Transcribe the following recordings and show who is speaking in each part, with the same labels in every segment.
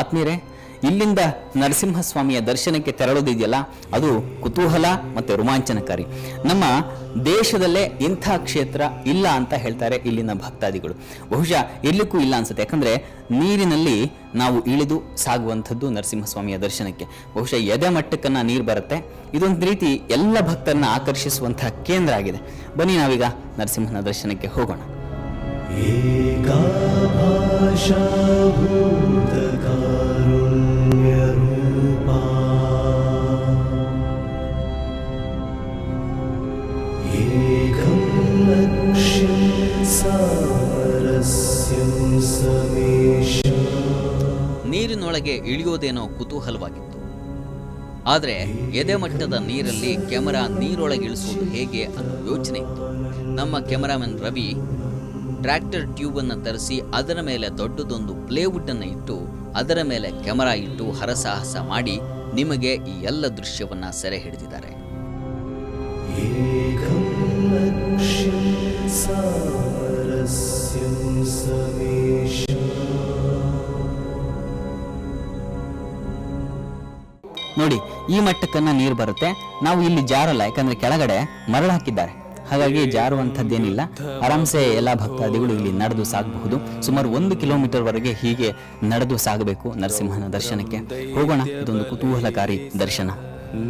Speaker 1: ಆತ್ಮೀಯರೇ, ಇಲ್ಲಿಂದ ನರಸಿಂಹಸ್ವಾಮಿಯ ದರ್ಶನಕ್ಕೆ ತೆರಳೋದಿದೆಯಲ್ಲ, ಅದು ಕುತೂಹಲ ಮತ್ತು ರೋಮಾಂಚನಕಾರಿ. ನಮ್ಮ ದೇಶದಲ್ಲೇ ಇಂಥ ಕ್ಷೇತ್ರ ಇಲ್ಲ ಅಂತ ಹೇಳ್ತಾರೆ ಇಲ್ಲಿನ ಭಕ್ತಾದಿಗಳು. ಬಹುಶಃ ಇರ್ಲಿಕ್ಕೂ ಇಲ್ಲ ಅನ್ಸುತ್ತೆ, ಯಾಕಂದ್ರೆ ನೀರಿನಲ್ಲಿ ನಾವು ಇಳಿದು ಸಾಗುವಂಥದ್ದು ನರಸಿಂಹಸ್ವಾಮಿಯ ದರ್ಶನಕ್ಕೆ. ಬಹುಶಃ ಎದೆ ಮಟ್ಟಕ್ಕನ್ನ ನೀರು ಬರುತ್ತೆ. ಇದೊಂದು ರೀತಿ ಎಲ್ಲ ಭಕ್ತರನ್ನ ಆಕರ್ಷಿಸುವಂತಹ ಕೇಂದ್ರ ಆಗಿದೆ. ಬನ್ನಿ ನಾವೀಗ ನರಸಿಂಹನ ದರ್ಶನಕ್ಕೆ ಹೋಗೋಣ. ನೀರಿನೊಳಗೆ ಇಳಿಯೋದೇನೋ ಕುತೂಹಲವಾಗಿತ್ತು. ಆದರೆ ಎದೆ ಮಟ್ಟದ ನೀರಲ್ಲಿ ಕ್ಯಾಮರಾ ನೀರೊಳಗೆ ಇಳಿಸುವುದು ಹೇಗೆ ಅನ್ನೋ ಯೋಚನೆ ಇತ್ತು. ನಮ್ಮ ಕ್ಯಾಮರಾಮನ್ ರವಿ ಟ್ರ್ಯಾಕ್ಟರ್ ಟ್ಯೂಬನ್ನು ತರಿಸಿ ಅದರ ಮೇಲೆ ದೊಡ್ಡದೊಂದು ಪ್ಲೇವುಡ್ ಅನ್ನು ಇಟ್ಟು ಅದರ ಮೇಲೆ ಕ್ಯಾಮರಾ ಇಟ್ಟು ಹರಸಾಹಸ ಮಾಡಿ ನಿಮಗೆ ಈ ಎಲ್ಲ ದೃಶ್ಯವನ್ನ ಸೆರೆ ಹಿಡಿದಿದ್ದಾರೆ. ನೋಡಿ, ಈ ಮಟ್ಟಕ್ಕನ್ನ ನೀರು ಬರುತ್ತೆ. ನಾವು ಇಲ್ಲಿ ಜಾರಲ್ಲ, ಯಾಕಂದ್ರೆ ಕೆಳಗಡೆ ಮರಳು ಹಾಕಿದ್ದಾರೆ, ಹಾಗಾಗಿ ಜಾರುವಂಥದ್ದೇನಿಲ್ಲ. ಆರಾಮ್ಸೆ ಎಲ್ಲ ಭಕ್ತಾದಿಗಳು ಇಲ್ಲಿ ನಡೆದು ಸಾಗಬಹುದು. ಸುಮಾರು 1 ಕಿಲೋಮೀಟರ್ ವರೆಗೆ ಹೀಗೆ ನಡೆದು ಸಾಗಬೇಕು ನರಸಿಂಹನ ದರ್ಶನಕ್ಕೆ. ಹೋಗೋಣ, ಇದೊಂದು ಕುತೂಹಲಕಾರಿ ದರ್ಶನ.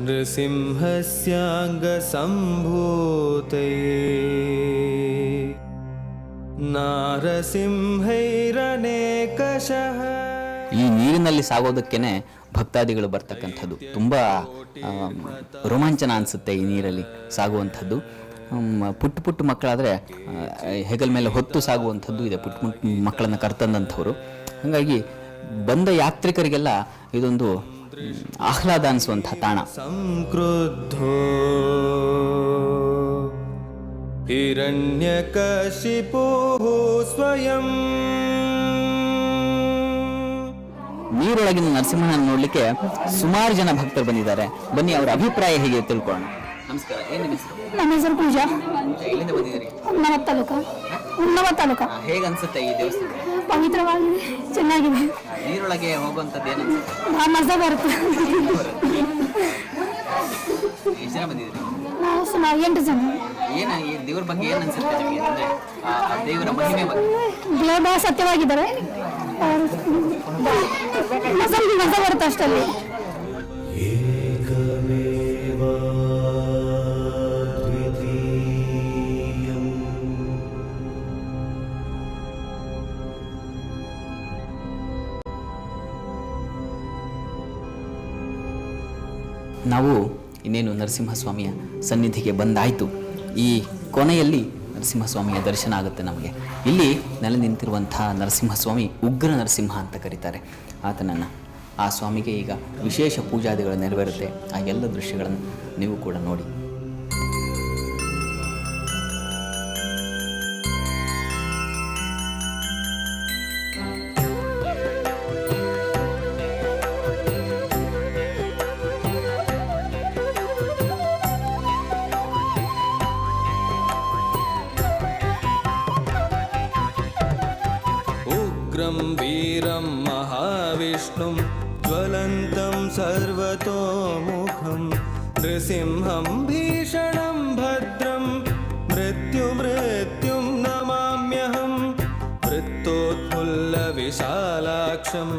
Speaker 2: ನೃಸಿಂಹಸ್ಯಾಂಗ ಸಂಭೂತೇ ನಾರಸಿಂಹೈರನೇಕಶಃ.
Speaker 1: ಈ ನೀರಿನಲ್ಲಿ ಸಾಗೋದಕ್ಕೇನೆ ಭಕ್ತಾದಿಗಳು ಬರ್ತಕ್ಕಂಥದ್ದು. ತುಂಬಾ ರೋಮಾಂಚನ ಅನಿಸುತ್ತೆ ಈ ನೀರಲ್ಲಿ ಸಾಗುವಂಥದ್ದು. ಪುಟ್ಟ ಮಕ್ಕಳಾದರೆ ಹೆಗಲ ಮೇಲೆ ಹೊತ್ತು ಸಾಗುವಂಥದ್ದು ಇದೆ, ಪುಟ್ಟ ಮಕ್ಕಳನ್ನು ಕರ್ತಂದಂಥವ್ರು. ಹಾಗಾಗಿ ಬಂದ ಯಾತ್ರಿಕರಿಗೆಲ್ಲ ಇದೊಂದು ಆಹ್ಲಾದ ಅನಿಸುವಂಥ ತಾಣ.
Speaker 2: ಸಂಕ್ರುದ್ಧೋ ಹಿರಣ್ಯಕಶಿಪೋ ಸ್ವಯಂ.
Speaker 1: ನೀರೊಳಗಿನ ನರಸಿಂಹನ ನೋಡ್ಲಿಕ್ಕೆ ಸುಮಾರು ಜನ ಭಕ್ತರು ಬಂದಿದ್ದಾರೆ. ಬನ್ನಿ ಅವರ ಅಭಿಪ್ರಾಯ ಹೇಗೆ ತಿಳ್ಕೊಳ್ಳೋಣ. ನಮಸ್ಕಾರ, ಏನು ನಿಮ್ಮ ಹೆಸರು?
Speaker 3: ನನ್ನ ಹೆಸರು ಪೂಜಾ.
Speaker 1: ಎಲ್ಲಿಂದ ಬಂದಿದ್ದೀರಿ?
Speaker 3: ಉನ್ನವ ತಾಲೂಕ.
Speaker 1: ಹೇಗೆ ಅನ್ಸುತ್ತೆ ಈ ದೇವಸ್ಥಾನ?
Speaker 3: ಪವಿತ್ರವಾಗಿದೆ, ಚೆನ್ನಾಗಿದೆ.
Speaker 1: ನೀರೊಳಗೆ ಹೋಗುವಂಥದ್ದು ಏನು ಅನ್ಸುತ್ತೆ?
Speaker 3: ಮಜಾ ಬರುತ್ತೆ.
Speaker 1: ಎಷ್ಟು ಜನ ಬಂದಿದ್ದೀರಿ?
Speaker 3: ನಾವು ಸುಮಾರು 8 ಜನ.
Speaker 1: ಏನು ಈ ದೇವ್ರ ಬಗ್ಗೆ ಏನು ಅನ್ಸುತ್ತೆ ನಿಮಗೆ? ಅಂದ್ರೆ ಆ ದೇವರ ಮಹಿಮೆ ಬಗ್ಗೆ.
Speaker 3: ದೇವರು ಬಹಳ ಸತ್ಯವಾಗಿದ್ದಾರೆ. ಮಜಾ ಬರುತ್ತೆ ಅಷ್ಟಲ್ಲಿ.
Speaker 1: ನಾವು ಇನ್ನೇನು ನರಸಿಂಹಸ್ವಾಮಿಯ ಸನ್ನಿಧಿಗೆ ಬಂದಾಯಿತು. ಈ ಕೊನೆಯಲ್ಲಿ ನರಸಿಂಹಸ್ವಾಮಿಯ ದರ್ಶನ ಆಗುತ್ತೆ ನಮಗೆ. ಇಲ್ಲಿ ನೆಲೆ ನಿಂತಿರುವಂಥ ನರಸಿಂಹಸ್ವಾಮಿ ಉಗ್ರ ನರಸಿಂಹ ಅಂತ ಕರೀತಾರೆ ಆತನನ್ನು. ಆ ಸ್ವಾಮಿಗೆ ಈಗ ವಿಶೇಷ ಪೂಜಾದಿಗಳು ನೆರವೇರುತ್ತೆ. ಆ ಎಲ್ಲ ದೃಶ್ಯಗಳನ್ನು ನೀವು ಕೂಡ ನೋಡಿ.
Speaker 2: वीरं महाविष्णुं ज्वलन्तं सर्वतोमुखं नृसिंहं भीषणं भद्रं मृत्युं नमाम्यहं वृत्तोत्फुल्लविशालाक्षं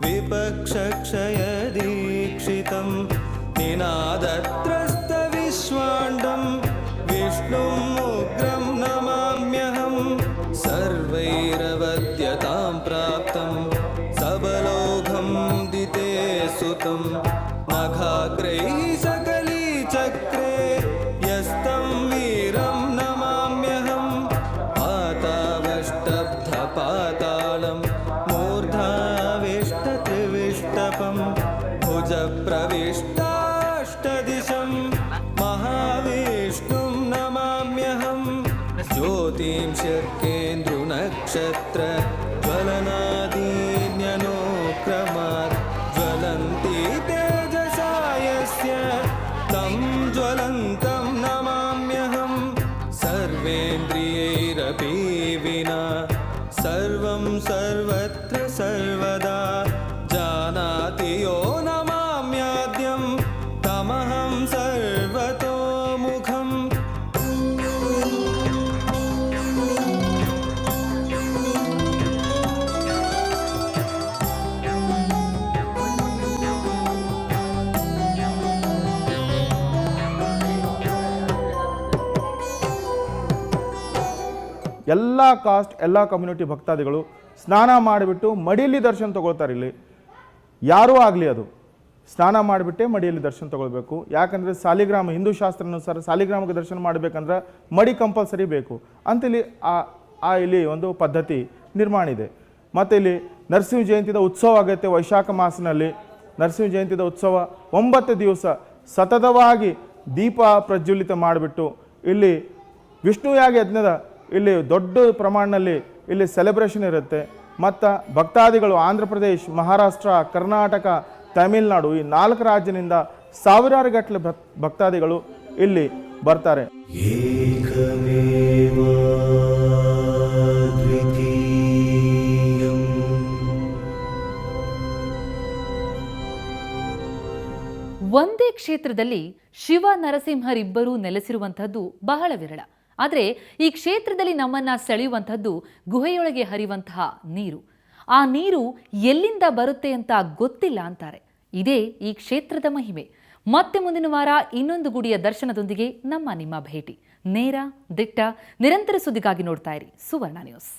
Speaker 2: विपक्षक्षयदीक्षितं निनादत्रस्तविश्वाण्डं विष्णुं उग्रं नमाम्यहं सर्वैरवद्यतां प्राप्तं सबलोघं दिते सुतं नखाग्रैः सकलीचक्रे यस्तं वीरं नमाम्यहं पातावष्टब्धपातालं मूर्धाविष्टत्रिविष्टपं भुजप्रविष्टाष्टदिशं महाविष्णुं नमाम्यहं ज्योतिं शर्केन्द्रुनक्षत्र ज्वलनादीन्यनुक्रमात् ज्वलन्ति तेजसा यस्य तं ज्वलन्तं नमाम्यहं सर्वेन्द्रियैरपि विना सर्वं सर्वत्र सर्वदा
Speaker 4: ಎಲ್ಲ ಕಾಸ್ಟ್ ಎಲ್ಲ ಕಮ್ಯುನಿಟಿ ಭಕ್ತಾದಿಗಳು ಸ್ನಾನ ಮಾಡಿಬಿಟ್ಟು ಮಡಿಯಲ್ಲಿ ದರ್ಶನ ತಗೊಳ್ತಾರೆ. ಇಲ್ಲಿ ಯಾರೂ ಆಗಲಿ ಅದು ಸ್ನಾನ ಮಾಡಿಬಿಟ್ಟೆ ಮಡಿಯಲ್ಲಿ ದರ್ಶನ ತಗೊಳ್ಬೇಕು. ಯಾಕಂದರೆ ಸಾಲಿಗ್ರಾಮ ಹಿಂದೂ ಶಾಸ್ತ್ರಾನುಸಾರ ಸಾಲಿಗ್ರಾಮಕ್ಕೆ ದರ್ಶನ ಮಾಡಬೇಕಂದ್ರೆ ಮಡಿ ಕಂಪಲ್ಸರಿ ಬೇಕು ಅಂತ ಇಲ್ಲಿ ಇಲ್ಲಿ ಒಂದು ಪದ್ಧತಿ ನಿರ್ಮಾಣ ಇದೆ. ಮತ್ತು ಇಲ್ಲಿ ನರಸಿಂಹ ಜಯಂತಿದ ಉತ್ಸವ ಆಗುತ್ತೆ ವೈಶಾಖ ಮಾಸನಲ್ಲಿ. ನರಸಿಂಹ ಜಯಂತಿದ ಉತ್ಸವ 9 ದಿವಸ ಸತತವಾಗಿ ದೀಪ ಪ್ರಜ್ವಲಿತ ಮಾಡಿಬಿಟ್ಟು ಇಲ್ಲಿ ವಿಷ್ಣು ಯಾಗ ಯಜ್ಞದ ಇಲ್ಲಿ ದೊಡ್ಡ ಪ್ರಮಾಣದಲ್ಲಿ ಇಲ್ಲಿ ಸೆಲೆಬ್ರೇಷನ್ ಇರುತ್ತೆ. ಮತ್ತು ಭಕ್ತಾದಿಗಳು ಆಂಧ್ರ ಪ್ರದೇಶ್, ಮಹಾರಾಷ್ಟ್ರ, ಕರ್ನಾಟಕ, ತಮಿಳುನಾಡು ಈ 4 ರಾಜ್ಯದಿಂದ ಸಾವಿರಾರು ಗಟ್ಟಲೆ ಭಕ್ತಾದಿಗಳು ಇಲ್ಲಿ ಬರ್ತಾರೆ.
Speaker 5: ಒಂದೇ ಕ್ಷೇತ್ರದಲ್ಲಿ ಶಿವ ನರಸಿಂಹರಿಬ್ಬರೂ ನೆಲೆಸಿರುವಂಥದ್ದು ಬಹಳ ವಿರಳ. ಆದರೆ ಈ ಕ್ಷೇತ್ರದಲ್ಲಿ ನಮ್ಮನ್ನ ಸೆಳೆಯುವಂಥದ್ದು ಗುಹೆಯೊಳಗೆ ಹರಿಯುವಂತಹ ನೀರು. ಆ ನೀರು ಎಲ್ಲಿಂದ ಬರುತ್ತೆ ಅಂತ ಗೊತ್ತಿಲ್ಲ ಅಂತಾರೆ. ಇದೇ ಈ ಕ್ಷೇತ್ರದ ಮಹಿಮೆ. ಮತ್ತೆ ಮುಂದಿನ ವಾರ ಇನ್ನೊಂದು ಗುಡಿಯ ದರ್ಶನದೊಂದಿಗೆ ನಿಮ್ಮ ಭೇಟಿ. ನೇರ, ದಿಟ್ಟ, ನಿರಂತರ ಸುದ್ದಿಗಾಗಿ ನೋಡ್ತಾ ಇರಿ ಸುವರ್ಣ ನ್ಯೂಸ್.